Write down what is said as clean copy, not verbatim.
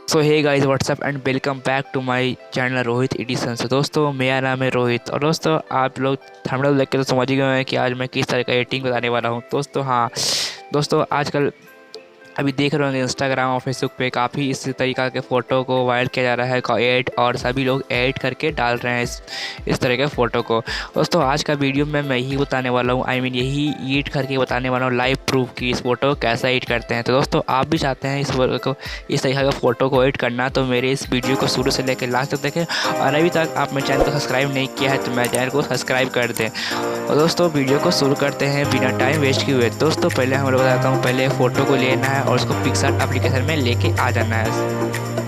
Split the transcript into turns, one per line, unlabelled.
So hey guys what's up and welcome back to my channel Rohit edition. से दोस्तों मेरा नाम है रोहित और दोस्तों आप लोग थंबनेल देख के तो समझ ही गए हैं कि आज मैं किस तरह का एडिटिंग बताने वाला हूं। दोस्तों हाँ दोस्तों आजकल अभी देख रहे होंगे इंस्टाग्राम और फेसबुक पे काफ़ी इस तरीक़ा के फ़ोटो को वायरल किया जा रहा है एडिट, और सभी लोग एडिट करके डाल रहे हैं इस तरह के फ़ोटो को। दोस्तों आज का वीडियो में मैं यही बताने वाला हूँ, यही एडिट करके बताने वाला हूँ लाइव प्रूफ कि इस फ़ोटो को कैसा एडिट करते हैं। तो दोस्तों आप भी चाहते हैं इस तरीक़े का फ़ोटो को एडिट करना, तो मेरे इस वीडियो को शुरू से लेकर लास्ट तक देखें, और अभी तक आप मेरे चैनल को सब्सक्राइब नहीं किया है तो मेरे चैनल को सब्सक्राइब कर दें। और दोस्तों वीडियो को शुरू करते हैं बिना टाइम वेस्ट किए हुए। दोस्तों पहले हम लोग बताता हूँ, पहले फ़ोटो को लेना है और उसको पिक्सआर्ट एप्लीकेशन में लेके आ जाना है।